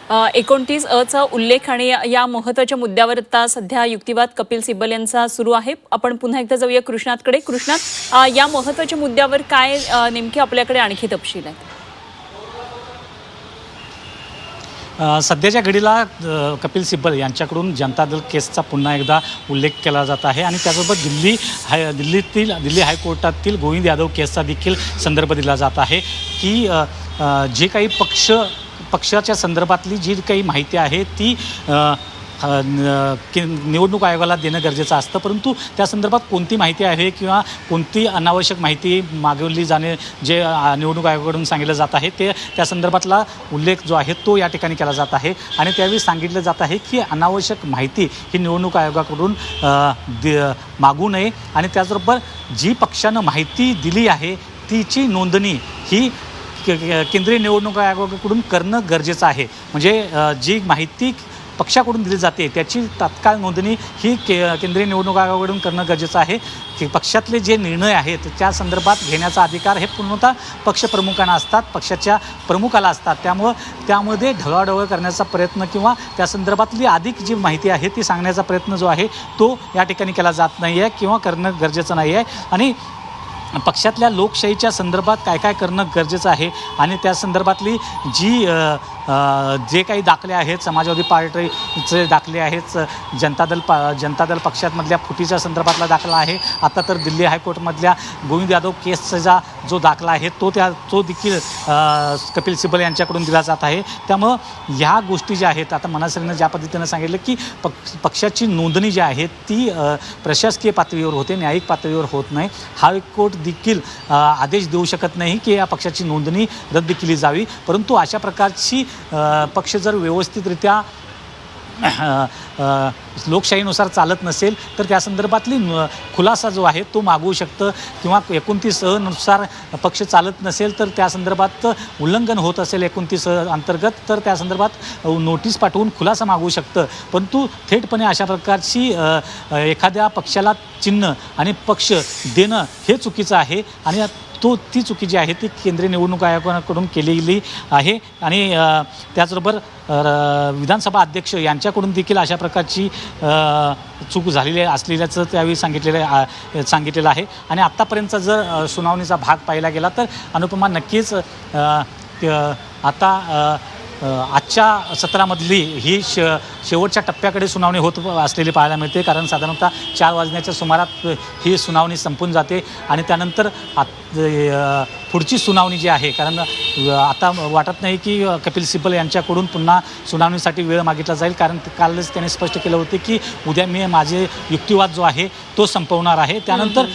29 अ चा उल्लेख आणि या महत्त्वाच्या मुद्द्यावर आता सध्या युक्तिवाद कपिल सिब्बल यांचा सुरू आहे। आपण पुन्हा एकदा जाऊया कृष्णातकडे। कृष्णात, या महत्त्वाच्या मुद्द्यावर काय नेमके आपल्याकडे आणखी तपशील आहेत? सध्याच्या घडीला कपिल सिब्बल यांच्याकडून जनता दल केसचा पुन्हा एकदा उल्लेख केला जात आहे आणि त्यासोबत दिल्ली हायकोर्टातील गोविंद यादव केसचा देखील संदर्भ दिला जात आहे की जे काही पक्षाच्या संदर्भातली जी काही माहिती आहे ती निवडणूक आयोगाला देणं गरजेचं असतं, परंतु त्या संदर्भात कोणती माहिती आहे किंवा कोणती अनावश्यक माहिती मागवली जाणे जे निवडणूक आयोगाकडून सांगितलं जात आहे ते त्या संदर्भातला उल्लेख जो आहे तो या ठिकाणी केला जात आहे आणि त्यावेळी सांगितलं जात आहे की अनावश्यक माहिती ही निवडणूक आयोगाकडून मागू नये आणि त्याचबरोबर जी पक्षानं माहिती दिली आहे तिची नोंदणी ही केंद्रीय निवडणूक आयोगाकडून करणं गरजेचं आहे। म्हणजे जी माहिती पक्षाकडून दिली जाते त्याची तात्काळ नोंदणी ही केंद्रीय निवडणूक आयोगाकडून करणं गरजेचं आहे की पक्षातले जे निर्णय आहेत त्या संदर्भात घेण्याचा अधिकार हे पूर्णतः पक्षप्रमुखांना असतात, पक्षाच्या प्रमुखाला असतात। त्यामध्ये ढवळाढवळ करण्याचा प्रयत्न किंवा त्या संदर्भातली अधिक जी माहिती आहे ती सांगण्याचा प्रयत्न जो आहे तो या ठिकाणी केला जात नाही आहे किंवा करणं गरजेचं नाही आहे आणि पक्षातल्या लोकशाहीच्या संदर्भात काय काय करणं गरजेचं आहे आणि त्या संदर्भातली जे काही दाखले आहेत, समाजवादी पार्टीचे दाखले आहेत, जनता दल पक्षामधल्या फुटीच्या संदर्भातला दाखला आहे, आता तर दिल्ली हायकोर्टमधल्या गोविंद यादव केसचा जो दाखला आहे तो देखील कपिल सिब्बल यांच्याकडून दिला जात आहे। त्यामुळं ह्या गोष्टी ज्या आहेत, आता मनसेनं ज्या पद्धतीनं सांगितलं की पक्षाची नोंदणी जी आहे ती प्रशासकीय पातळीवर होते, न्यायिक पातळीवर होत नाही। हायकोर्ट देखील आदेश देऊ शकत नाही की या पक्षाची नोंदणी रद्द केली जावी, परंतु अशा प्रकारची पक्ष जर व्यवस्थितरित्या लोकशाहीनुसार चालत नसेल तर त्या संदर्भातली खुलासा जो आहे तो मागवू शकतं किंवा 29 अ नुसार पक्ष चालत नसेल तर त्या संदर्भात उल्लंघन होत असेल 29 अ अंतर्गत तर त्या संदर्भात नोटीस पाठवून खुलासा मागवू शकतं, परंतु थेटपणे अशा प्रकारची एखाद्या पक्षाला चिन्ह आणि पक्ष देणं हे चुकीचं आहे आणि ती चुकी जी आहे ती केंद्रीय निवडणूक आयोगाकडून केलेली आहे आणि त्याचबरोबर विधानसभा अध्यक्ष यांच्याकडून देखील अशा प्रकारची चूक झालेली असलेल्याचं त्यावेळी सांगितलेलं आहे आणि आत्तापर्यंतचा जर सुनावणीचा भाग पाहिला गेला तर अनुपमा नक्कीच आता आजच्या सत्रामधली ही शेवटच्या टप्प्याकडे सुनावणी होत असलेली पाहायला मिळते, कारण साधारणतः 4 वाजण्याच्या सुमारात ही सुनावणी संपून जाते आणि त्यानंतर पुढची सुनावणी जी आहे, कारण आता वाटत नाही की कपिल सिब्बल यांच्याकडून पुन्हा सुनावणीसाठी वेळ मागितला जाईल, कारण कालच त्यांनी स्पष्ट केलं होते की उद्या मी माझे युक्तिवाद जो आहे तो संपवणार आहे, त्यानंतर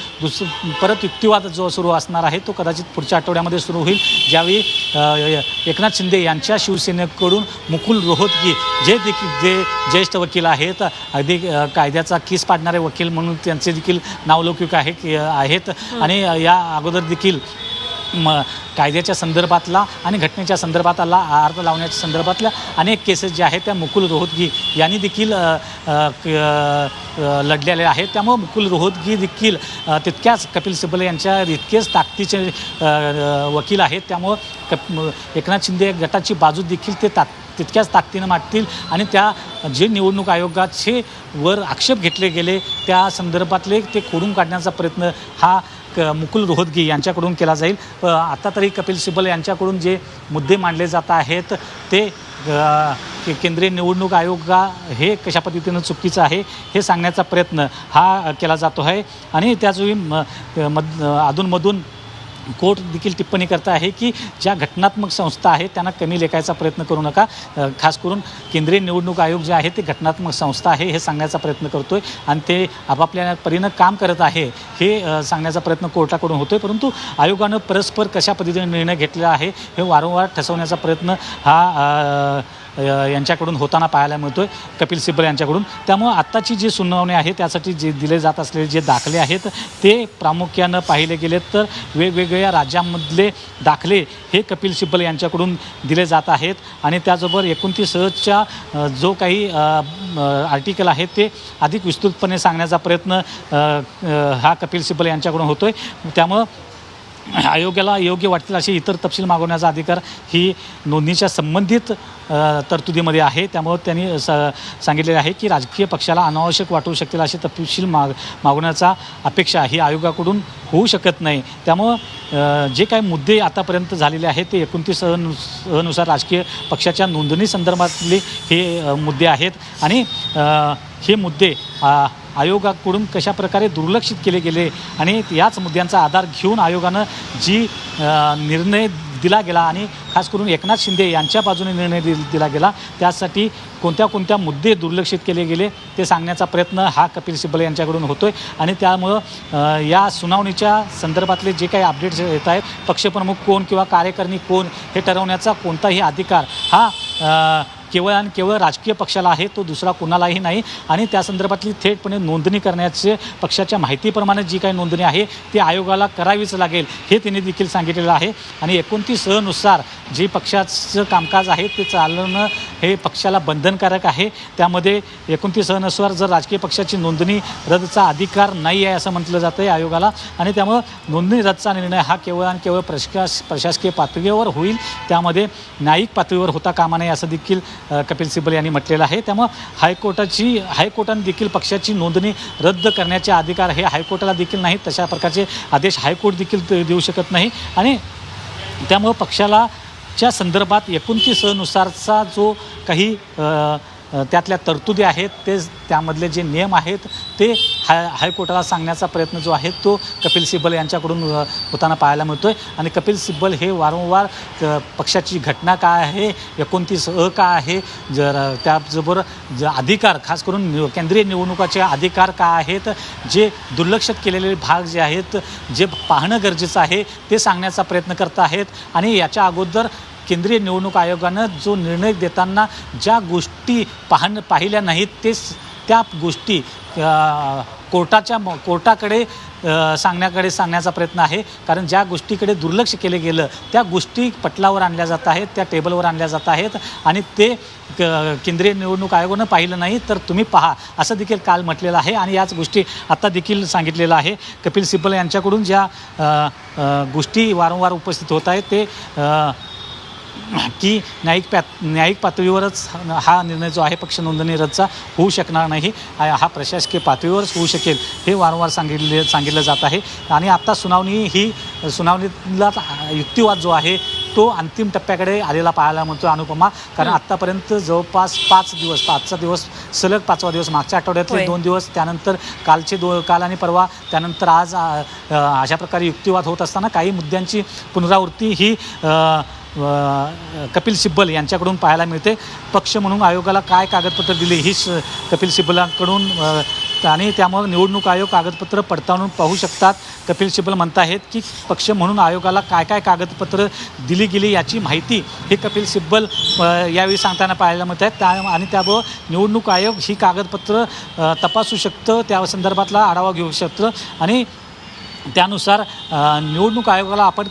परत युक्तिवाद जो सुरू असणार आहे तो कदाचित पुढच्या आठवड्यामध्ये सुरू होईल, ज्यावेळी एकनाथ शिंदे यांच्या शिवसेनेकडून मुकुल रोहतगी जे ज्येष्ठ वकील आहेत, अगदी कायद्याचा कीस पाडणारे वकील म्हणून त्यांचे देखील नावलौकिक आहेत आणि या अगोदर देखील कायद्याच्या संदर्भातला आणि घटनेच्या संदर्भातला अर्थ लावण्याच्या संदर्भातल्या अनेक केसेस ज्या आहेत त्या मुकुल रोहतगी यांनी देखील लढलेले आहेत। त्यामुळे मुकुल रोहतगी देखील तितक्याच कपिल सिब्बल यांच्या इतकेच ताकदीचे वकील आहेत, त्यामुळं एकनाथ शिंदे गटाची बाजू देखील ते तितक्याच ताकदीनं मांडतील आणि त्या जे निवडणूक आयोगाचे वर आक्षेप घेतले गेले त्या संदर्भातले ते खोडून काढण्याचा प्रयत्न हा मुकुल रोहतगी यांच्याकडून केला जाईल। आता तरी कपिल सिब्बल यांच्याकडून जे मुद्दे मांडले जात आहेत ते केंद्रीय निवडणूक आयोग हे कशा पद्धतीनं चुकीचं आहे हे सांगण्याचा प्रयत्न हा केला जातो आहे आणि त्याचवेळी अधूनमधून कोर्ट देखील टिप्पणी करत आहे की ज्या घटनात्मक संस्था आहेत त्यांना कमी लेखायचा प्रयत्न करू नका, खास करून केंद्रीय निवडणूक आयोग जे आहे ते घटनात्मक संस्था आहे हे सांगण्याचा प्रयत्न करतो आहे आणि ते आपापल्या परीनं काम करत आहे हे सांगण्याचा प्रयत्न कोर्टाकडून होतो आहे, परंतु आयोगानं परस्पर कशा पद्धतीने निर्णय घेतलेला आहे हे वारंवार ठसवण्याचा प्रयत्न हा यांच्याकडून होताना पाहायला मिळतोय कपिल सिब्बल यांच्याकडून। त्यामुळे आत्ताची जी सुनावणी आहे त्यासाठी जे दिले जात असलेले जे दाखले आहेत ते प्रामुख्यानं पाहिले गेले तर वेगवेगळ्या राज्यांमधले दाखले हे कपिल सिब्बल यांच्याकडून दिले जात आहेत आणि त्याचबरोबर 29 अ जो काही आर्टिकल आहे ते अधिक विस्तृतपणे सांगण्याचा प्रयत्न हा कपिल सिब्बल यांच्याकडून होतोय। त्यामुळं आयोगाला योग्य वाटतील असे इतर तपशील मागवण्याचा अधिकार ही नोंदणीच्या संबंधित तरतुदीमध्ये आहे. त्यामुळे त्यांनी सांगितलेले आहे की राजकीय पक्षाला अनावश्यक वाटू शकतील असे तपशील मागवण्याचा अपेक्षा ही आयोगाकडून होऊ शकत नाही. त्यामुळं जे काही मुद्दे आतापर्यंत झालेले आहेत ते 29 नुसार राजकीय पक्षाच्या नोंदणी संदर्भातले हे मुद्दे आहेत आणि हे मुद्दे आयोगाकडून कशाप्रकारे दुर्लक्षित केले गेले आणि याच मुद्द्यांचा आधार घेऊन आयोगानं जी निर्णय दिला गेला आणि खास करून एकनाथ शिंदे यांच्या बाजूने निर्णय दिला गेला त्यासाठी कोणत्या मुद्दे दुर्लक्षित केले गेले ते सांगण्याचा प्रयत्न हा कपिल सिब्बल यांच्याकडून होतो आहे. आणि त्यामुळं या सुनावणीच्या संदर्भातले जे काही अपडेट्स येत आहेत, पक्षप्रमुख कोण किंवा कार्यकारिणी कोण हे ठरवण्याचा कोणताही अधिकार हा केवळ आणि केवळ राजकीय पक्षाला आहे, तो दुसरा कोणालाही नाही. आणि त्या संदर्भातली थेटपणे नोंदणी करण्याचे पक्षाच्या माहितीप्रमाणे जी काही नोंदणी आहे ती आयोगाला करावीच लागेल हे त्यांनी देखील सांगितलेलं आहे. आणि 29 नुसार जे पक्षाचं कामकाज आहे ते चालवणं हे पक्षाला बंधनकारक आहे. त्यामध्ये 29 नुसार जर राजकीय पक्षाची नोंदणी रद्दचा अधिकार नाही आहे असं म्हटलं जातं आहे आयोगाला. आणि त्यामुळं नोंदणी रद्दचा निर्णय हा केवळ आणि केवळ प्रशासकीय पातळीवर होईल, त्यामध्ये न्यायिक पातळीवर होता कामा नये असं देखील कपिल सिब्बल यांनी म्हटलेलं आहे. त्यामुळं हायकोर्टाने देखील पक्षाची नोंदणी रद्द करण्याचे अधिकार हे हायकोर्टाला देखील नाहीत. तशा प्रकारचे आदेश हायकोर्ट देखील देऊ शकत नाही. आणि त्यामुळं पक्षाच्या संदर्भात 29 नुसारचा जो काही त्यातल्या तरतुदी आहेत ते त्यामधले जे नियम आहेत ते हायकोर्टाला सांगण्याचा प्रयत्न जो आहे तो कपिल सिब्बल यांच्याकडून होताना पाहायला मिळतो आहे. आणि कपिल सिब्बल हे वारंवार पक्षाची घटना काय आहे, 29 काय आहे, त्याचबरोबर अधिकार खास करून केंद्रीय निवडणुकाचे अधिकार काय आहेत, जे दुर्लक्षित केलेले भाग जे आहेत जे पाहणं गरजेचं आहे ते सांगण्याचा प्रयत्न करत आहेत. आणि याच्या अगोदर केंद्रीय निवडणूक आयोगानं जो निर्णय देताना ज्या गोष्टी पाहिल्या नाहीत त्या गोष्टी कोर्टाकडे सांगण्याचा प्रयत्न आहे. कारण ज्या गोष्टीकडे दुर्लक्ष केले गेलं त्या गोष्टी पटलावर आणल्या जात आहेत, त्या टेबलवर आणल्या जात आहेत आणि ते केंद्रीय निवडणूक आयोगानं पाहिलं नाही तर तुम्ही पहा असं देखील काल म्हटलेलं आहे. आणि याच गोष्टी आता देखील सांगितलेलं आहे. कपिल सिब्बल यांच्याकडून ज्या गोष्टी वारंवार उपस्थित होत आहेत ते की न्यायिक पातळीवरच हा निर्णय जो आहे पक्ष नोंदणी रद्दचा होऊ शकणार नाही, हा प्रशासकीय पातळीवरच होऊ शकेल हे वारंवार सांगितलं जात आहे. आणि आता सुनावणीला युक्तिवाद जो आहे तो अंतिम टप्प्याकडे आलेला पाहायला मिळतो अनुपमा. कारण आत्तापर्यंत जवळपास 5 दिवस, आजचा दिवस सलग 5वा दिवस, मागच्या आठवड्यातले 2 दिवस, त्यानंतर काल आणि परवा, त्यानंतर आज अशा प्रकारे युक्तिवाद होत असताना काही मुद्द्यांची पुनरावृत्ती ही कपिल सिब्बल यांच्याकडून पाहायला मिळते. पक्ष म्हणून आयोगाला काय कागदपत्र दिले ही कपिल सिब्बलांकडून आणि त्यामुळे निवडणूक आयोग कागदपत्र पडताळून पाहू शकतात. कपिल सिब्बल म्हणत आहेत की पक्ष म्हणून आयोगाला काय कागदपत्र दिली गेली याची माहिती हे कपिल सिब्बल यावेळी सांगताना पाहायला मिळत आहेत. आणि त्यामुळं निवडणूक आयोग ही कागदपत्र तपासू शकतं, त्या संदर्भातला आढावा घेऊ शकतं आणि त्यानुसार निवडणूक आयोगाला आपण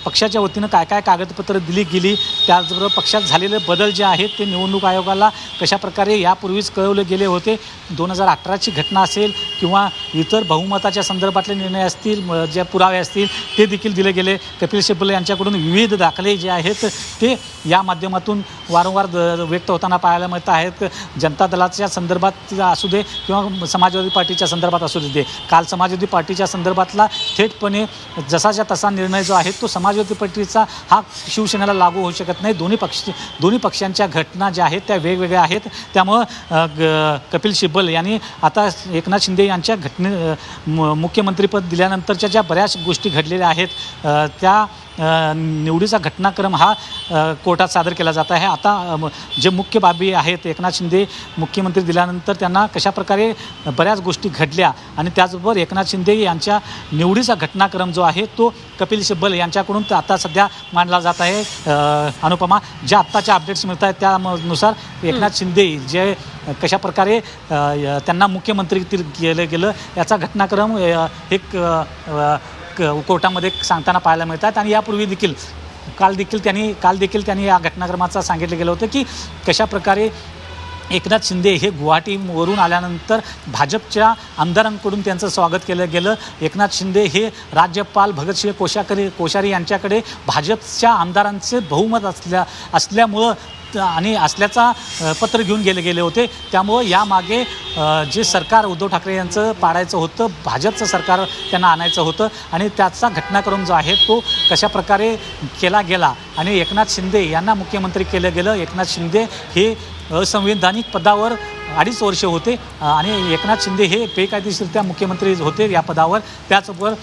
पक्षाच्या वतीनं काय कागदपत्र दिली गेली, त्याचबरोबर पक्षात झालेले बदल जे आहेत ते निवडणूक आयोगाला कशाप्रकारे यापूर्वीच कळवले गेले होते. 2018ची घटना असेल किंवा इतर बहुमताच्या संदर्भातले निर्णय असतील, जे पुरावे असतील ते देखील दिले गेले. कपिल सिब्बल यांच्याकडून विविध दाखले जे आहेत ते या माध्यमातून वारंवार व्यक्त होताना पाहायला मिळत आहेत. जनता दलाच्या संदर्भात असू दे किंवा समाजवादी पार्टीच्या संदर्भात असू दे. काल समाजवादी पार्टीच्या संदर्भातला थेटपणे जसाच्या तसा निर्णय जो आहे तो समाजवादी पार्टीचा हा शिवसेनेला लागू होऊ शकत नाही. दोन्ही पक्षांच्या घटना ज्या आहेत त्या वेगवेगळ्या आहेत. त्यामुळं कपिल सिब्बल यांनी आता एकनाथ शिंदे यांच्या मुख्यमंत्रीपद दिल्यानंतरच्या ज्या बऱ्याच गोष्टी घडलेल्या आहेत त्या निवडीचा घटनाक्रम हा कोर्टात सादर केला जात आहे. आता जे मुख्य बाबी आहेत, एकनाथ शिंदे मुख्यमंत्री दिल्यानंतर त्यांना कशाप्रकारे बऱ्याच गोष्टी घडल्या आणि त्याचबरोबर एकनाथ शिंदे यांच्या निवडीचा घटनाक्रम जो आहे तो कपिल सिब्बल यांच्याकडून आता सध्या मांडला जात आहे. अनुपमा, ज्या आत्ताच्या अपडेट्स मिळत आहेत त्यानुसार एकनाथ शिंदे जे कशाप्रकारे त्यांना मुख्यमंत्री केलं गेलं याचा घटनाक्रम एक कोर्टामध्ये सांगताना पाहायला मिळतात. आणि यापूर्वी देखील काल देखील त्यांनी या घटनाक्रमाचा सांगितलं गेलं होतं की कशाप्रकारे एकनाथ शिंदे हे गुवाहाटीवरून आल्यानंतर भाजपच्या आमदारांकडून त्यांचं स्वागत केलं गेलं. एकनाथ शिंदे हे राज्यपाल भगतसिंह कोश्यारी यांच्याकडे भाजपच्या आमदारांचे बहुमत असल्यामुळं आणि असल्याचा पत्र घेऊन गेले होते. त्यामुळं यामागे जे सरकार उद्धव ठाकरे यांचं पाडायचं होतं, भाजपचं सरकार त्यांना आणायचं होतं आणि त्याचा घटनाक्रम जो आहे तो कशाप्रकारे केला गेला आणि एकनाथ शिंदे यांना मुख्यमंत्री केलं गेलं. एकनाथ शिंदे हे असंवैधानिक पदावर 2.5 वर्ष होते आणि एकनाथ शिंदे हे बेकायदेशीररित्या मुख्यमंत्री होते या पदावर. त्याचबरोबर